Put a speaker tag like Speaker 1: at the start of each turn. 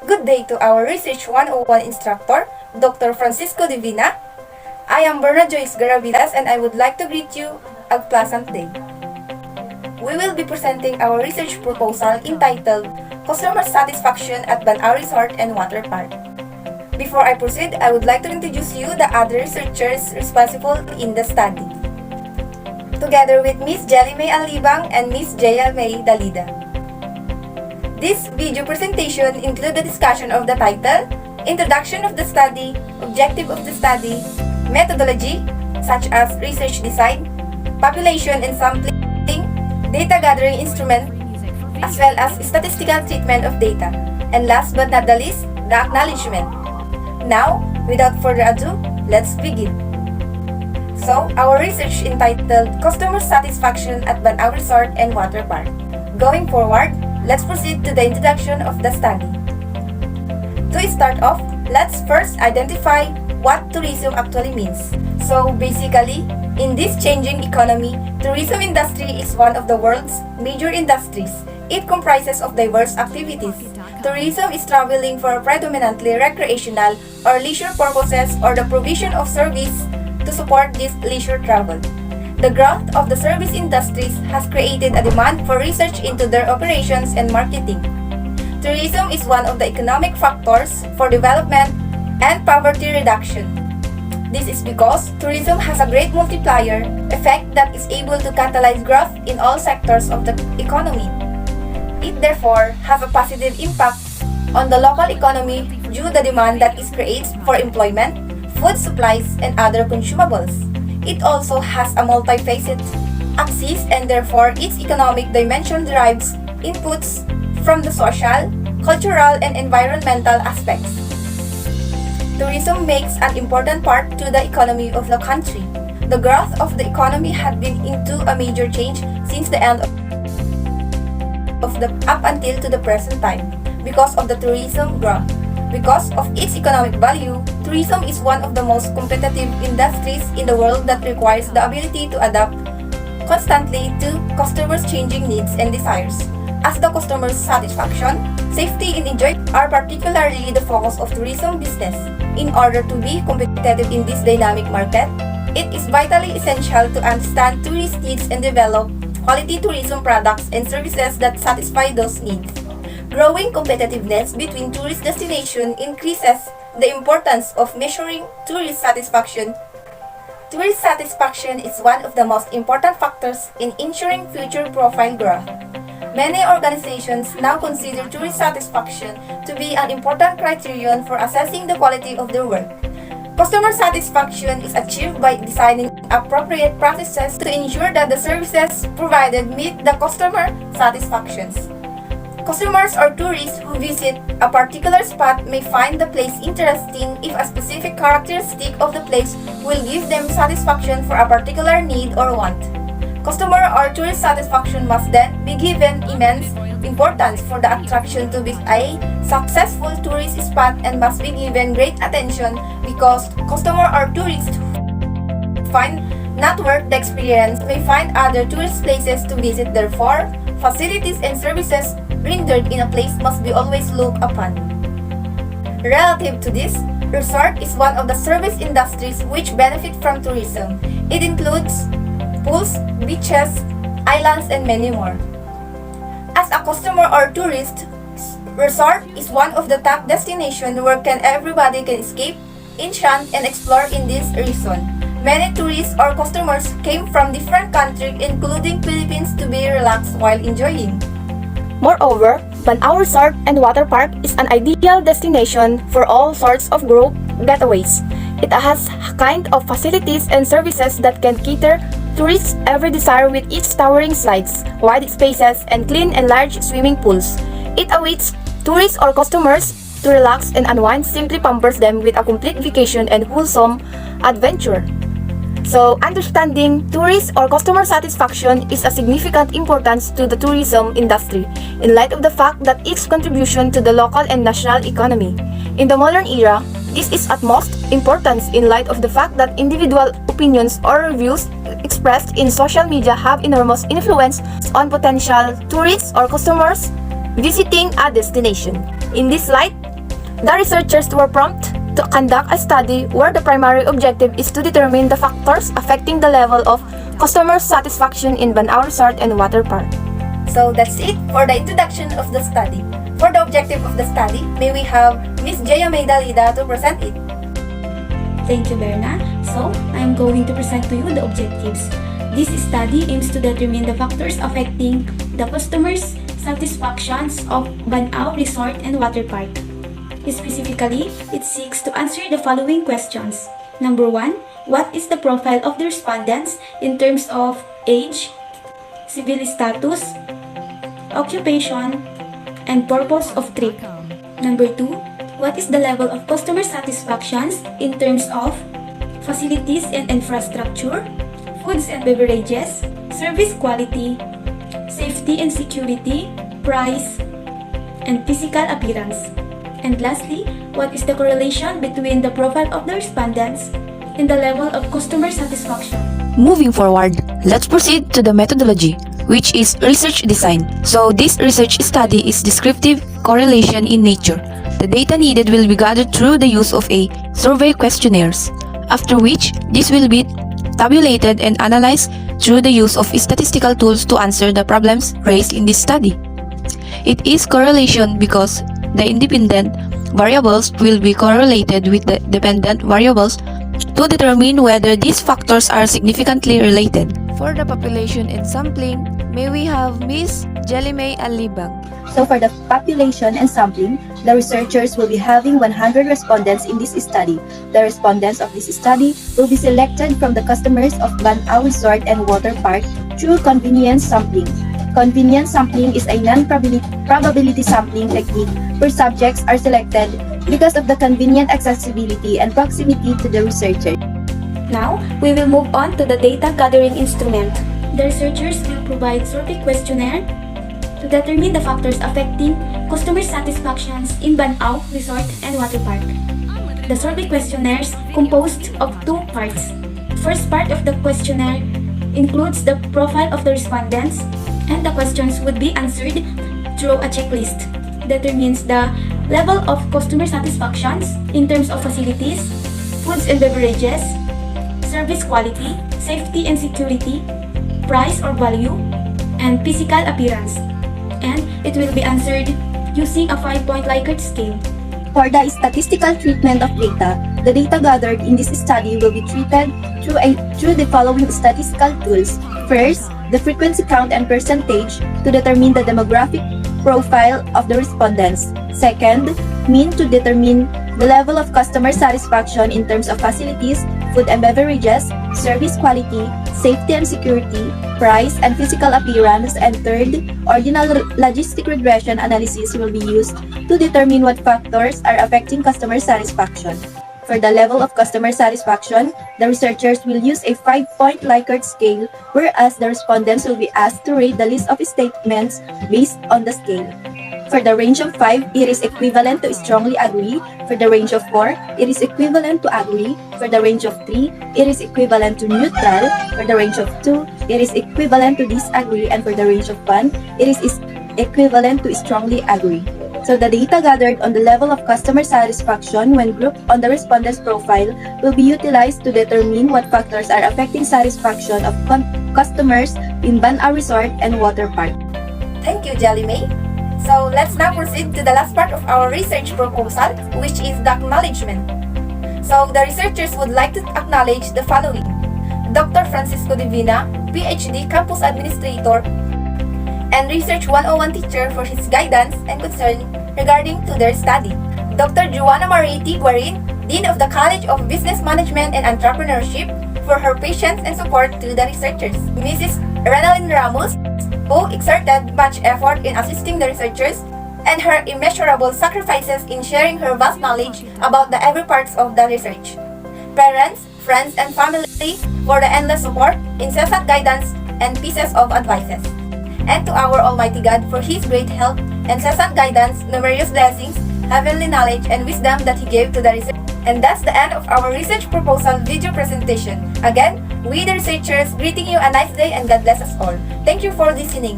Speaker 1: Good day to our Research 101 instructor, Dr. Francisco Divina. I am Bhernz and I would like to greet you a pleasant day. We will be presenting our research proposal entitled Customer Satisfaction at Bhernz Resort and Water Park. Before I proceed, I would like to introduce you the other researchers responsible in the study. Together with Ms. Jelly May Alibang and Ms. Jaya May Dalida. This video presentation includes the discussion of the title, introduction of the study, objective of the study, methodology, such as research design, population and sampling, data gathering instrument, as well as statistical treatment of data, and last but not the least, the acknowledgement. Now, without further ado, let's begin. So, our research entitled Customer Satisfaction at Bhernz Resort and Water Park. Going forward, let's proceed to the introduction of the study. To start off, let's first identify what tourism actually means. So basically, in this changing economy, tourism industry is one of the world's major industries. It comprises of diverse activities. Tourism is traveling for predominantly recreational or leisure purposes or the provision of service to support this leisure travel. The growth of the service industries has created a demand for research into their operations and marketing. Tourism is one of the economic factors for development and poverty reduction. This is because tourism has a great multiplier effect that is able to catalyze growth in all sectors of the economy. It therefore has a positive impact on the local economy due to the demand that it creates for employment, food supplies, and other consumables. It also has a multifaceted axis and therefore its economic dimension derives inputs from the social, cultural, and environmental aspects. Tourism makes an important part to the economy of the country. The growth of the economy had been into a major change since the end of the up until to the present time because of the tourism growth. Because of its economic value, tourism is one of the most competitive industries in the world that requires the ability to adapt constantly to customers' changing needs and desires. As the customer's satisfaction, safety, and enjoyment are particularly the focus of tourism business. In order to be competitive in this dynamic market, it is vitally essential to understand tourist needs and develop quality tourism products and services that satisfy those needs. Growing competitiveness between tourist destinations increases the importance of measuring tourist satisfaction. Tourist satisfaction is one of the most important factors in ensuring future profile growth. Many organizations now consider tourist satisfaction to be an important criterion for assessing the quality of their work. Customer satisfaction is achieved by designing appropriate practices to ensure that the services provided meet the customer satisfactions. Customers or tourists who visit a particular spot may find the place interesting if a specific characteristic of the place will give them satisfaction for a particular need or want. Customer or tourist satisfaction must then be given immense importance for the attraction to be a successful tourist spot and must be given great attention because customer or tourists who find not worth the experience may find other tourist places to visit. Therefore, facilities and services rendered in a place must be always looked upon. Relative to this, resort is one of the service industries which benefit from tourism. It includes pools, beaches, islands, and many more. As a customer or tourist, resort is one of the top destinations where everybody can escape, enchant, and explore in this region. Many tourists or customers came from different countries including Philippines to be relaxed while enjoying.
Speaker 2: Moreover, Bhernz Resort and Water Park is an ideal destination for all sorts of group getaways. It has a kind of facilities and services that can cater tourists' every desire with its towering slides, wide spaces, and clean and large swimming pools. It awaits tourists or customers to relax and unwind, simply pampers them with a complete vacation and wholesome adventure. So, understanding tourist or customer satisfaction is a significant importance to the tourism industry in light of the fact that its contribution to the local and national economy. In the modern era, this is at most importance in light of the fact that individual opinions or reviews expressed in social media have enormous influence on potential tourists or customers visiting a destination. In this light, The researchers were prompted to conduct a study where the primary objective is to determine the factors affecting the level of customer satisfaction in Bhernz Resort and Water Park.
Speaker 1: So that's it for the introduction of the study. For the objective of the study, may we have Miss Jaya May Dalida to present it.
Speaker 3: Thank you, Berna. So, I am going to present to you the objectives. This study aims to determine the factors affecting the customers' satisfactions of Bhernz Resort and Water Park. Specifically, it seeks to answer the following questions. Number 1, what is the profile of the respondents in terms of age, civil status, occupation, and purpose of trip? Number 2, what is the level of customer satisfactions in terms of facilities and infrastructure, foods and beverages, service quality, safety and security, price, and physical appearance? And lastly, what is the correlation between the profile of the respondents and the level of customer satisfaction?
Speaker 4: Moving forward, let's proceed to the methodology, which is research design. So this research study is descriptive correlation in nature. The data needed will be gathered through the use of a survey questionnaires, after which this will be tabulated and analyzed through the use of statistical tools to answer the problems raised in this study. It is correlation because the independent variables will be correlated with the dependent variables to determine whether these factors are significantly related. For the population and sampling, may we have Miss Jelimay Alibag.
Speaker 5: So for the population and sampling, the researchers will be having 100 respondents in this study. The respondents of this study will be selected from the customers of Bhernz Resort and Water Park through convenience sampling. Convenience sampling is a non-probability sampling technique where subjects are selected because of the convenient accessibility and proximity to the researcher.
Speaker 3: Now, we will move on to the data gathering instrument. The researchers will provide survey questionnaire to determine the factors affecting customer satisfactions in Bhernz Resort and Water Park. The survey questionnaires composed of 2 parts. First part of the questionnaire includes the profile of the respondents, and the questions would be answered through a checklist. Determines the level of customer satisfactions in terms of facilities, foods and beverages, service quality, safety and security, price or value, and physical appearance. And it will be answered using a 5-point Likert scale.
Speaker 5: For the statistical treatment of data, the data gathered in this study will be treated through the following statistical tools. First, the frequency count and percentage to determine the demographic profile of the respondents. Second, mean to determine the level of customer satisfaction in terms of facilities, food and beverages, service quality, safety and security, price and physical appearance. And third, ordinal logistic regression analysis will be used to determine what factors are affecting customer satisfaction. For the level of customer satisfaction, the researchers will use a 5-point Likert scale, whereas the respondents will be asked to rate the list of statements based on the scale. For the range of 5, it is equivalent to strongly agree. For the range of 4, it is equivalent to agree. For the range of 3, it is equivalent to neutral. For the range of 2, it is equivalent to disagree. And for the range of 1, it is equivalent to strongly agree. So the data gathered on the level of customer satisfaction when grouped on the respondent's profile will be utilized to determine what factors are affecting satisfaction of customers in Bhernz Resort and Water Park.
Speaker 1: Thank you, Jelimay. So let's now proceed to the last part of our research proposal, which is the acknowledgement. So the researchers would like to acknowledge the following: Dr. Francisco Divina, PhD Campus Administrator and Research 101 teacher for his guidance and concern regarding to their study. Dr. Juana Mariti Guarin, Dean of the College of Business Management and Entrepreneurship, for her patience and support to the researchers. Mrs. Renalyn Ramos, who exerted much effort in assisting the researchers, and her immeasurable sacrifices in sharing her vast knowledge about the every parts of the research. Parents, friends, and family for the endless support, incessant guidance, and pieces of advices. And to our Almighty God for His great help, incessant guidance, numerous blessings, heavenly knowledge, and wisdom that He gave to the research. And that's the end of our research proposal video presentation. Again, we the researchers greeting you a nice day and God bless us all. Thank you for listening.